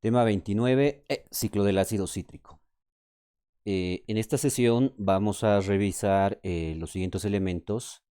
Tema 29, ciclo del ácido cítrico. En esta sesión vamos a revisar los siguientes elementos: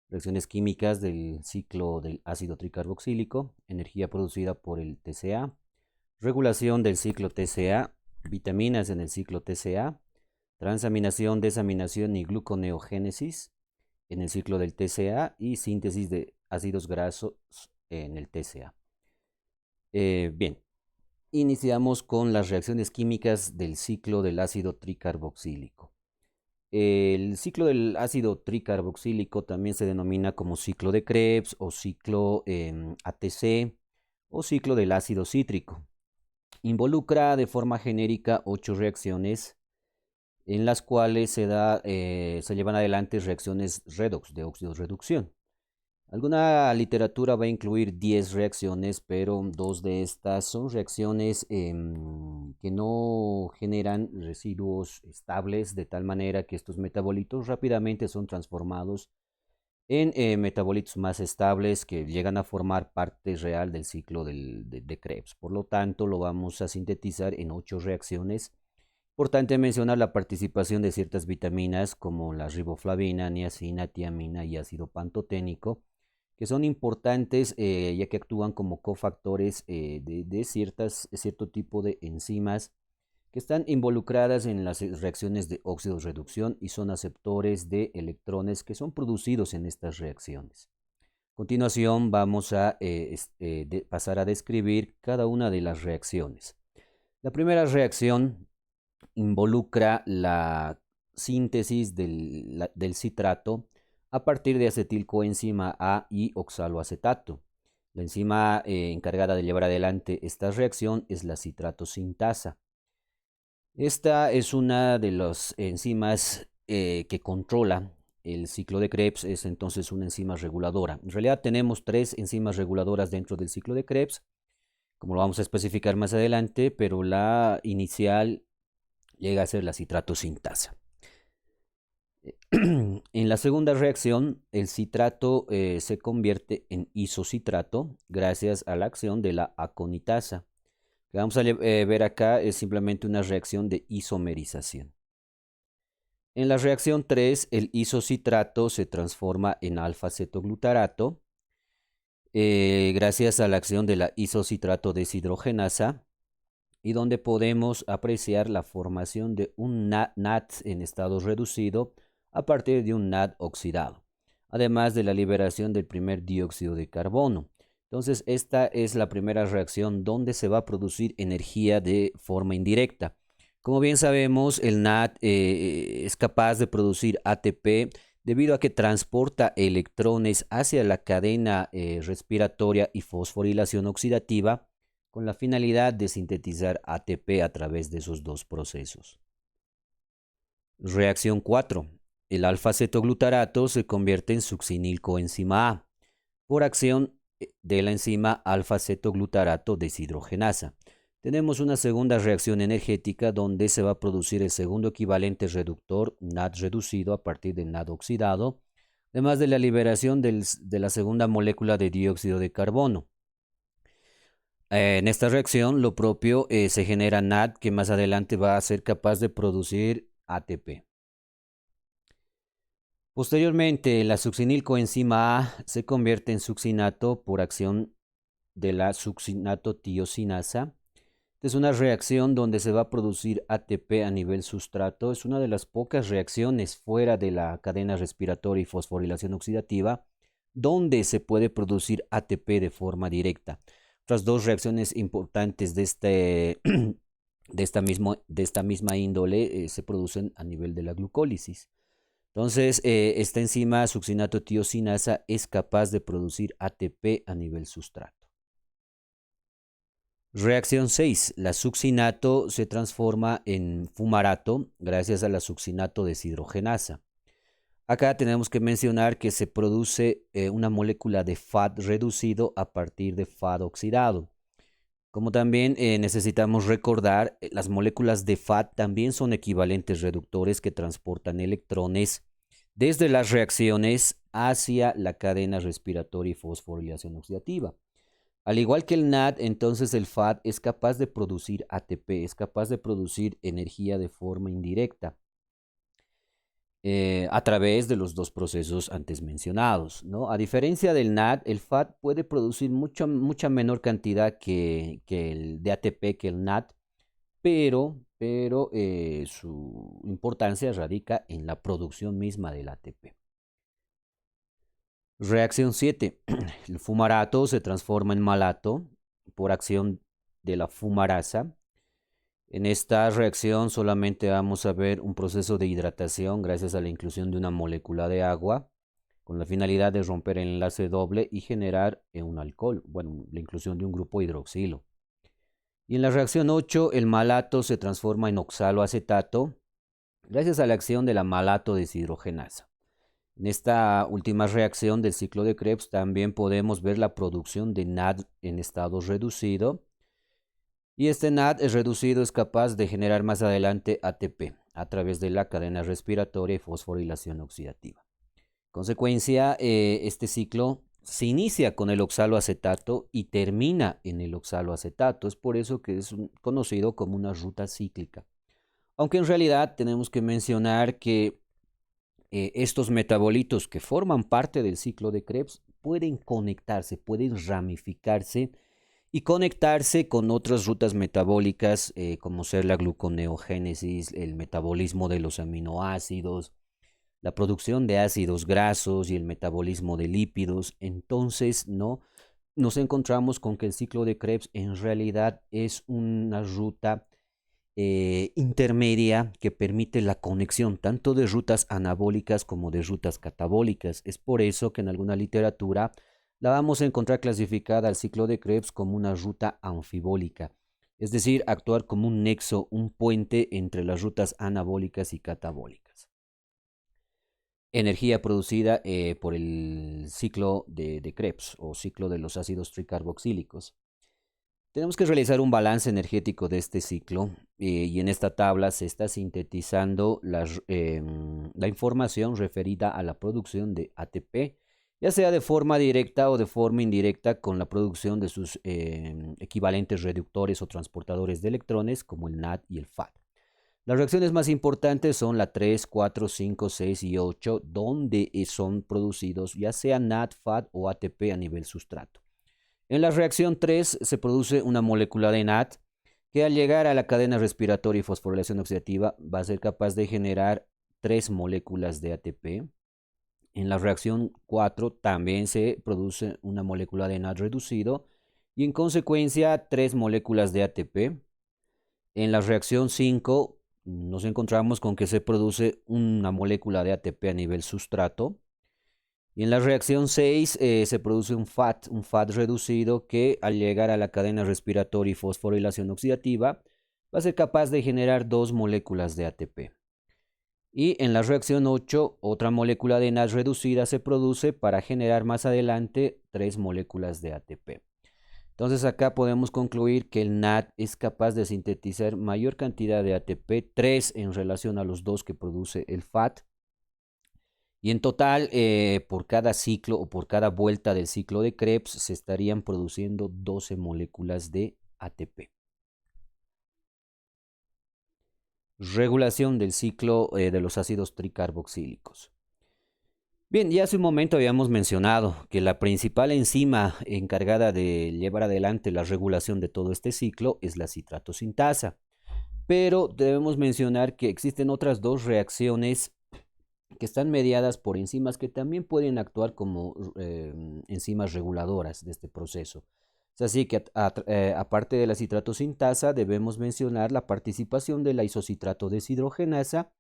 reacciones químicas del ciclo del ácido tricarboxílico, energía producida por el TCA, regulación del ciclo TCA, vitaminas en el ciclo TCA, transaminación, desaminación y gluconeogénesis en el ciclo del TCA y síntesis de ácidos grasos en el TCA. Bien, iniciamos con las reacciones químicas del ciclo del ácido tricarboxílico. El ciclo del ácido tricarboxílico también se denomina como ciclo de Krebs o ciclo ATC o ciclo del ácido cítrico. Involucra de forma genérica 8 reacciones en las cuales se llevan adelante reacciones redox de óxido-reducción. Alguna literatura va a incluir 10 reacciones, pero 2 de estas son reacciones que no generan residuos estables, de tal manera que estos metabolitos rápidamente son transformados en metabolitos más estables que llegan a formar parte real del ciclo de Krebs. Por lo tanto, lo vamos a sintetizar en 8 reacciones. Importante mencionar la participación de ciertas vitaminas como la riboflavina, niacina, tiamina y ácido pantoténico, que son importantes ya que actúan como cofactores de cierto tipo de enzimas que están involucradas en las reacciones de óxido-reducción y son aceptores de electrones que son producidos en estas reacciones. A continuación vamos a pasar a describir cada una de las reacciones. La primera reacción involucra la síntesis del citrato a partir de acetilcoenzima A y oxaloacetato. La enzima encargada de llevar adelante esta reacción es la citrato sintasa. Esta es una de las enzimas que controla el ciclo de Krebs, es entonces una enzima reguladora. En realidad tenemos 3 enzimas reguladoras dentro del ciclo de Krebs, como lo vamos a especificar más adelante, pero la inicial llega a ser la citrato sintasa. En la segunda reacción, el citrato se convierte en isocitrato gracias a la acción de la aconitasa. Lo que vamos a ver acá es simplemente una reacción de isomerización. En la reacción 3, el isocitrato se transforma en alfa-cetoglutarato gracias a la acción de la isocitrato deshidrogenasa, y donde podemos apreciar la formación de un NAD en estado reducido a partir de un NAD oxidado, además de la liberación del primer dióxido de carbono. Entonces, esta es la primera reacción donde se va a producir energía de forma indirecta. Como bien sabemos, el NAD es capaz de producir ATP debido a que transporta electrones hacia la cadena respiratoria y fosforilación oxidativa, con la finalidad de sintetizar ATP a través de esos dos procesos. Reacción 4. El alfa-cetoglutarato se convierte en succinilcoenzima A por acción de la enzima alfa-cetoglutarato deshidrogenasa. Tenemos una segunda reacción energética donde se va a producir el segundo equivalente reductor NAD reducido a partir del NAD oxidado, además de la liberación de la segunda molécula de dióxido de carbono. En esta reacción, lo propio se genera NAD que más adelante va a ser capaz de producir ATP. Posteriormente, la succinilcoenzima A se convierte en succinato por acción de la succinato-tiosinasa. Es una reacción donde se va a producir ATP a nivel sustrato. Es una de las pocas reacciones fuera de la cadena respiratoria y fosforilación oxidativa donde se puede producir ATP de forma directa. Otras 2 reacciones importantes de esta misma índole se producen a nivel de la glucólisis. Entonces, esta enzima succinato-tiosinasa es capaz de producir ATP a nivel sustrato. Reacción 6. La succinato se transforma en fumarato gracias a la succinato deshidrogenasa. Acá tenemos que mencionar que se produce una molécula de FAD reducido a partir de FAD oxidado. Como también necesitamos recordar, las moléculas de FAD también son equivalentes reductores que transportan electrones desde las reacciones hacia la cadena respiratoria y fosforilación oxidativa. Al igual que el NAD, entonces el FAD es capaz de producir ATP, es capaz de producir energía de forma indirecta a través de los dos procesos antes mencionados, ¿no? A diferencia del NAD, el FAD puede producir mucha menor cantidad que el de ATP, que el NAD, pero su importancia radica en la producción misma del ATP. Reacción 7. El fumarato se transforma en malato por acción de la fumarasa. En esta reacción solamente vamos a ver un proceso de hidratación gracias a la inclusión de una molécula de agua con la finalidad de romper el enlace doble y generar un alcohol, bueno, la inclusión de un grupo hidroxilo. Y en la reacción 8, el malato se transforma en oxaloacetato gracias a la acción de la malato deshidrogenasa. En esta última reacción del ciclo de Krebs también podemos ver la producción de NAD en estado reducido. Y este NAD reducido es capaz de generar más adelante ATP a través de la cadena respiratoria y fosforilación oxidativa. En consecuencia, este ciclo se inicia con el oxaloacetato y termina en el oxaloacetato. Es por eso que es conocido como una ruta cíclica. Aunque en realidad tenemos que mencionar que estos metabolitos que forman parte del ciclo de Krebs pueden conectarse, pueden ramificarse y conectarse con otras rutas metabólicas como ser la gluconeogénesis, el metabolismo de los aminoácidos, la producción de ácidos grasos y el metabolismo de lípidos. Entonces, ¿no? Nos encontramos con que el ciclo de Krebs en realidad es una ruta intermedia que permite la conexión tanto de rutas anabólicas como de rutas catabólicas. Es por eso que en alguna literatura la vamos a encontrar clasificada al ciclo de Krebs como una ruta anfibólica, es decir, actuar como un nexo, un puente entre las rutas anabólicas y catabólicas. Energía producida por el ciclo de Krebs o ciclo de los ácidos tricarboxílicos. Tenemos que realizar un balance energético de este ciclo y en esta tabla se está sintetizando la información referida a la producción de ATP, ya sea de forma directa o de forma indirecta con la producción de sus equivalentes reductores o transportadores de electrones como el NAD y el FAD. Las reacciones más importantes son la 3, 4, 5, 6 y 8, donde son producidos ya sea NAD, FAD o ATP a nivel sustrato. En la reacción 3 se produce una molécula de NAD que al llegar a la cadena respiratoria y fosforilación oxidativa va a ser capaz de generar 3 moléculas de ATP. En la reacción 4 también se produce una molécula de NAD reducido y en consecuencia 3 moléculas de ATP. En la reacción 5 nos encontramos con que se produce una molécula de ATP a nivel sustrato. Y en la reacción 6 se produce un FAT reducido que al llegar a la cadena respiratoria y fosforilación oxidativa va a ser capaz de generar 2 moléculas de ATP. Y en la reacción 8 otra molécula de NAD reducida se produce para generar más adelante 3 moléculas de ATP. Entonces acá podemos concluir que el NAD es capaz de sintetizar mayor cantidad de ATP, 3 en relación a los 2 que produce el FAT. Y en total, por cada ciclo o por cada vuelta del ciclo de Krebs, se estarían produciendo 12 moléculas de ATP. Regulación del ciclo de los ácidos tricarboxílicos. Bien, ya hace un momento habíamos mencionado que la principal enzima encargada de llevar adelante la regulación de todo este ciclo es la citrato sintasa. Pero debemos mencionar que existen otras dos reacciones que están mediadas por enzimas que también pueden actuar como enzimas reguladoras de este proceso. Es así que aparte de la citrato sintasa debemos mencionar la participación de la isocitrato deshidrogenasa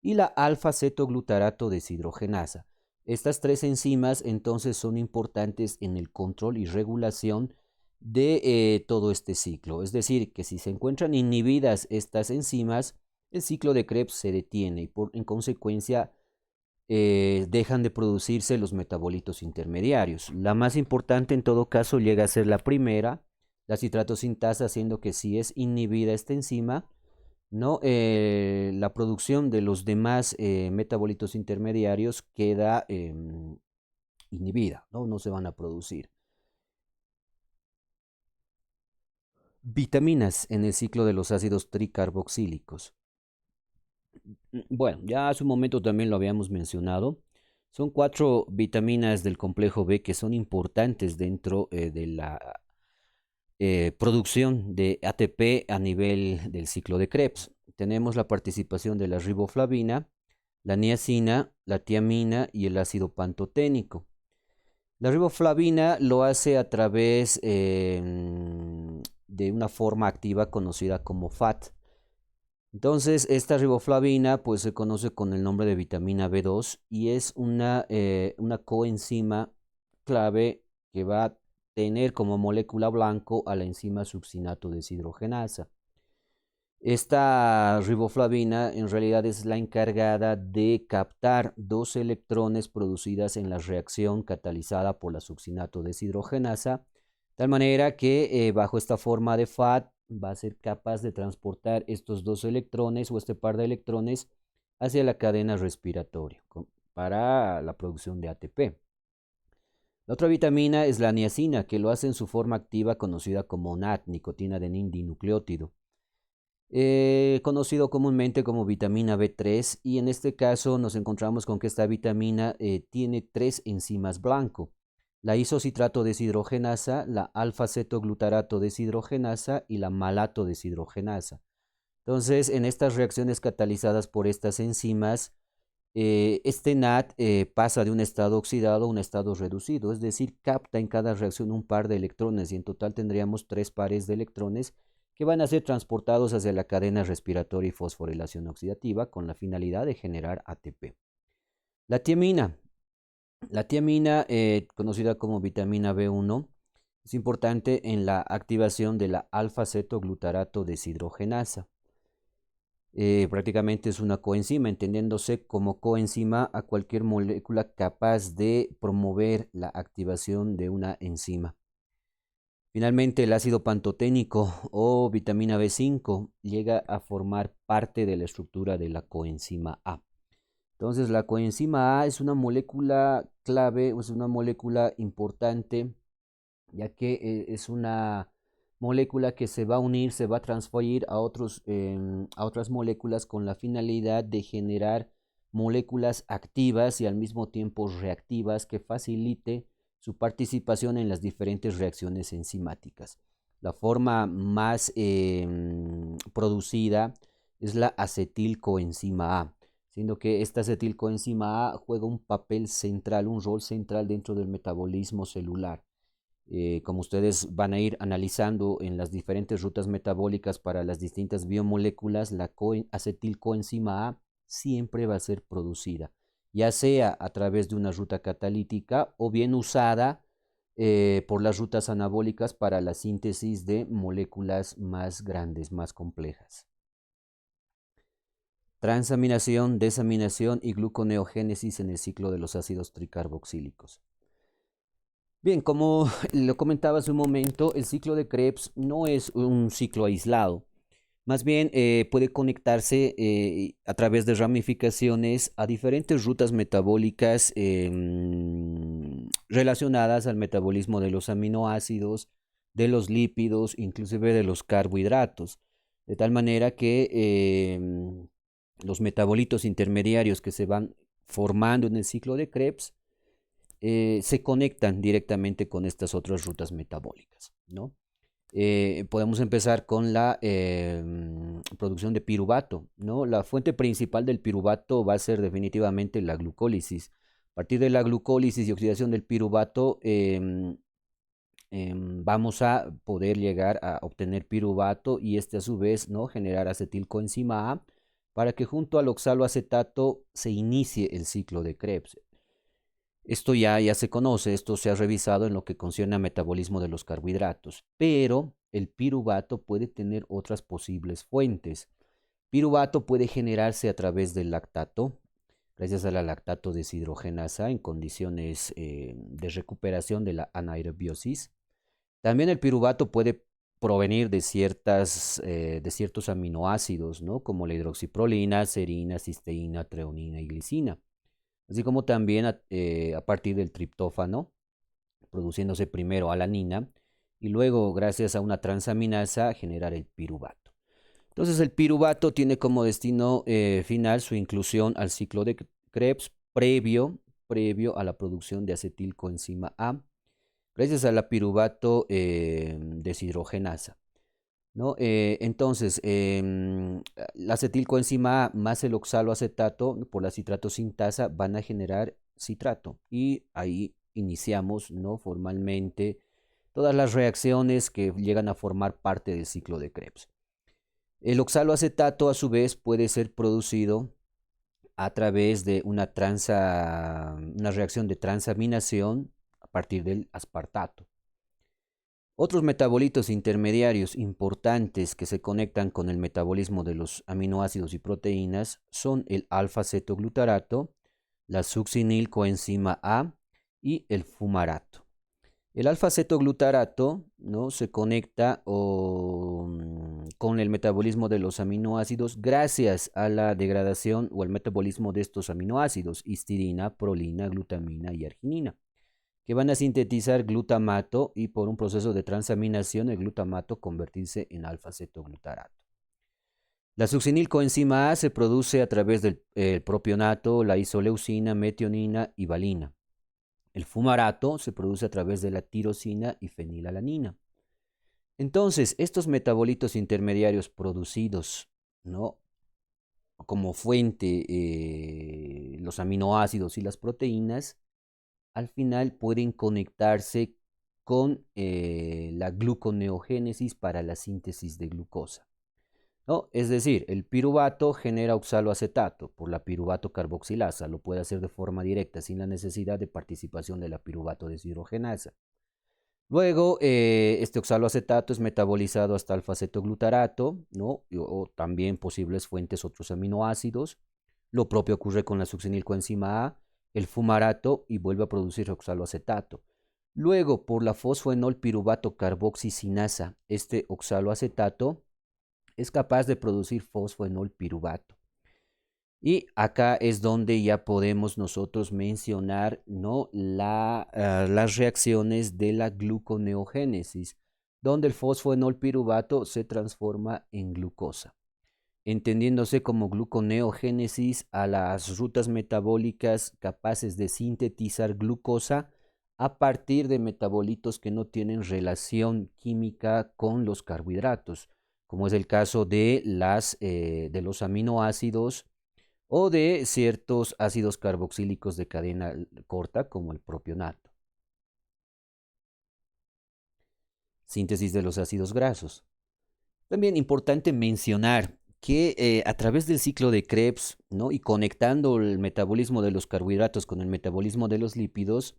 y la alfa-cetoglutarato deshidrogenasa. Estas tres enzimas entonces son importantes en el control y regulación de todo este ciclo. Es decir, que si se encuentran inhibidas estas enzimas, el ciclo de Krebs se detiene y en consecuencia dejan de producirse los metabolitos intermediarios. La más importante en todo caso llega a ser la primera, la citrato sintasa, haciendo que si es inhibida esta enzima, ¿no? La producción de los demás metabolitos intermediarios queda inhibida, ¿no? No se van a producir. Vitaminas en el ciclo de los ácidos tricarboxílicos. Bueno, ya hace un momento también lo habíamos mencionado. Son 4 vitaminas del complejo B que son importantes dentro de la producción de ATP a nivel del ciclo de Krebs. Tenemos la participación de la riboflavina, la niacina, la tiamina y el ácido pantoténico. La riboflavina lo hace a través de una forma activa conocida como FAT. Entonces, esta riboflavina pues se conoce con el nombre de vitamina B2 y es una coenzima clave que va a tener como molécula blanco a la enzima succinato deshidrogenasa. Esta riboflavina en realidad es la encargada de captar 2 electrones producidas en la reacción catalizada por la succinato deshidrogenasa, de tal manera que bajo esta forma de FAT va a ser capaz de transportar estos 2 electrones o este par de electrones hacia la cadena respiratoria para la producción de ATP. La otra vitamina es la niacina, que lo hace en su forma activa conocida como NAD, nicotina adenina dinucleótido, conocido comúnmente como vitamina B3, y en este caso nos encontramos con que esta vitamina tiene 3 enzimas blanco: la isocitrato deshidrogenasa, la alfa-cetoglutarato deshidrogenasa y la malato deshidrogenasa. Entonces, en estas reacciones catalizadas por estas enzimas, este NAD pasa de un estado oxidado a un estado reducido, es decir, capta en cada reacción un par de electrones y en total tendríamos 3 pares de electrones que van a ser transportados hacia la cadena respiratoria y fosforilación oxidativa con la finalidad de generar ATP. La tiamina. La tiamina, conocida como vitamina B1, es importante en la activación de la alfa-cetoglutarato deshidrogenasa. Prácticamente es una coenzima, entendiéndose como coenzima a cualquier molécula capaz de promover la activación de una enzima. Finalmente, el ácido pantoténico o vitamina B5 llega a formar parte de la estructura de la coenzima A. Entonces, la coenzima A es una molécula clave, es una molécula importante, ya que es una molécula que se va a unir, se va a transferir a otras moléculas con la finalidad de generar moléculas activas y al mismo tiempo reactivas que facilite su participación en las diferentes reacciones enzimáticas. La forma más producida es la acetilcoenzima A, siendo que esta acetilcoenzima A juega un papel central, un rol central dentro del metabolismo celular. Como ustedes van a ir analizando en las diferentes rutas metabólicas para las distintas biomoléculas, la acetilcoenzima A siempre va a ser producida, ya sea a través de una ruta catalítica o bien usada por las rutas anabólicas para la síntesis de moléculas más grandes, más complejas. Transaminación, desaminación y gluconeogénesis en el ciclo de los ácidos tricarboxílicos. Bien, como lo comentaba hace un momento, el ciclo de Krebs no es un ciclo aislado. Más bien puede conectarse a través de ramificaciones a diferentes rutas metabólicas relacionadas al metabolismo de los aminoácidos, de los lípidos, inclusive de los carbohidratos. De tal manera que los metabolitos intermediarios que se van formando en el ciclo de Krebs se conectan directamente con estas otras rutas metabólicas, ¿no? Podemos empezar con la producción de piruvato, ¿no? La fuente principal del piruvato va a ser definitivamente la glucólisis. A partir de la glucólisis y oxidación del piruvato, vamos a poder llegar a obtener piruvato y este a su vez, ¿no?, generar acetilcoenzima A para que junto al oxaloacetato se inicie el ciclo de Krebs. Esto ya se conoce, esto se ha revisado en lo que concierne a metabolismo de los carbohidratos, pero el piruvato puede tener otras posibles fuentes. Piruvato puede generarse a través del lactato, gracias a la lactato deshidrogenasa en condiciones de recuperación de la anaerobiosis. También el piruvato puede provenir de ciertos aminoácidos, ¿no?, como la hidroxiprolina, serina, cisteína, treonina y glicina, así como también a partir del triptófano, produciéndose primero alanina y luego, gracias a una transaminasa, generar el piruvato. Entonces, el piruvato tiene como destino final su inclusión al ciclo de Krebs previo a la producción de acetilcoenzima A, gracias a la piruvato deshidrogenasa, ¿no? Entonces, la acetilcoenzima A más el oxaloacetato por la citratosintasa van a generar citrato y ahí iniciamos, ¿no?, formalmente todas las reacciones que llegan a formar parte del ciclo de Krebs. El oxaloacetato a su vez puede ser producido a través de una reacción de transaminación a partir del aspartato. Otros metabolitos intermediarios importantes que se conectan con el metabolismo de los aminoácidos y proteínas son el alfa-cetoglutarato, la succinilcoenzima A y el fumarato. El alfa-cetoglutarato, ¿no?, se conecta con el metabolismo de los aminoácidos gracias a la degradación o al metabolismo de estos aminoácidos, histidina, prolina, glutamina y arginina, que van a sintetizar glutamato y por un proceso de transaminación el glutamato convertirse en alfa-cetoglutarato. La succinilcoenzima A se produce a través del propionato, la isoleucina, metionina y valina. El fumarato se produce a través de la tirosina y fenilalanina. Entonces, estos metabolitos intermediarios producidos, ¿no?, como fuente los aminoácidos y las proteínas, al final pueden conectarse con la gluconeogénesis para la síntesis de glucosa, ¿no? Es decir, el piruvato genera oxaloacetato por la piruvato carboxilasa, lo puede hacer de forma directa sin la necesidad de participación de la piruvato deshidrogenasa. Luego, este oxaloacetato es metabolizado hasta alfa-cetoglutarato, ¿no?, o también posibles fuentes otros aminoácidos. Lo propio ocurre con la succinilcoenzima A, el fumarato, y vuelve a producir oxaloacetato. Luego, por la fosfoenol piruvato carboxicinasa, este oxaloacetato es capaz de producir fosfoenol piruvato. Y acá es donde ya podemos nosotros mencionar, ¿no?, las reacciones de la gluconeogénesis, donde el fosfoenol piruvato se transforma en glucosa, entendiéndose como gluconeogénesis a las rutas metabólicas capaces de sintetizar glucosa a partir de metabolitos que no tienen relación química con los carbohidratos, como es el caso de los aminoácidos o de ciertos ácidos carboxílicos de cadena corta, como el propionato. Síntesis de los ácidos grasos. También importante mencionar que a través del ciclo de Krebs, ¿no?, y conectando el metabolismo de los carbohidratos con el metabolismo de los lípidos,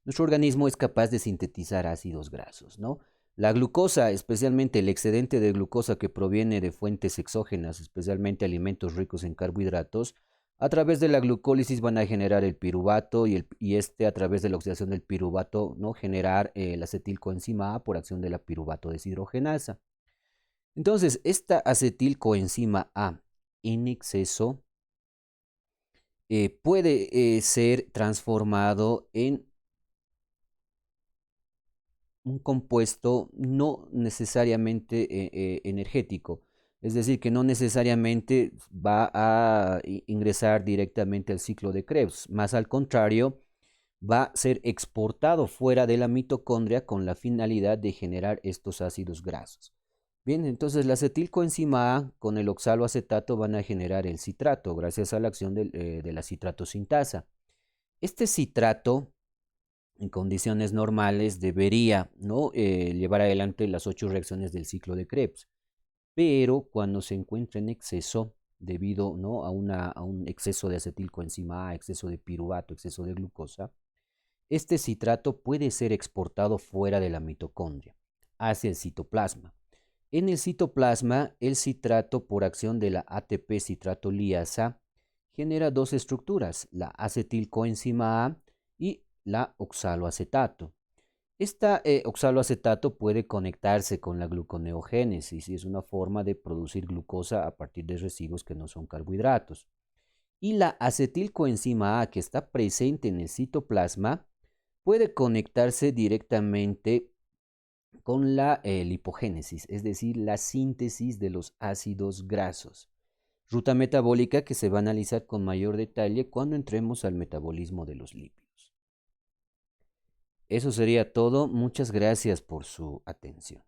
nuestro organismo es capaz de sintetizar ácidos grasos, ¿no? La glucosa, especialmente el excedente de glucosa que proviene de fuentes exógenas, especialmente alimentos ricos en carbohidratos, a través de la glucólisis van a generar el piruvato y a través de la oxidación del piruvato, ¿no?, generar la acetilcoenzima A por acción de la piruvato deshidrogenasa. Entonces, esta acetilcoenzima A en exceso puede ser transformado en un compuesto no necesariamente energético, es decir, que no necesariamente va a ingresar directamente al ciclo de Krebs, más al contrario, va a ser exportado fuera de la mitocondria con la finalidad de generar estos ácidos grasos. Bien, entonces la acetilcoenzima A con el oxaloacetato van a generar el citrato gracias a la acción de la citratosintasa. Este citrato en condiciones normales debería, ¿no?, llevar adelante las 8 reacciones del ciclo de Krebs, pero cuando se encuentra en exceso, debido, ¿no?, a un exceso de acetilcoenzima A, exceso de piruvato, exceso de glucosa, este citrato puede ser exportado fuera de la mitocondria, hacia el citoplasma. En el citoplasma, el citrato, por acción de la ATP citratoliasa, genera dos estructuras, la acetilcoenzima A y la oxaloacetato. Esta oxaloacetato puede conectarse con la gluconeogénesis y es una forma de producir glucosa a partir de residuos que no son carbohidratos. Y la acetilcoenzima A, que está presente en el citoplasma, puede conectarse directamente con la lipogénesis, es decir, la síntesis de los ácidos grasos. Ruta metabólica que se va a analizar con mayor detalle cuando entremos al metabolismo de los lípidos. Eso sería todo. Muchas gracias por su atención.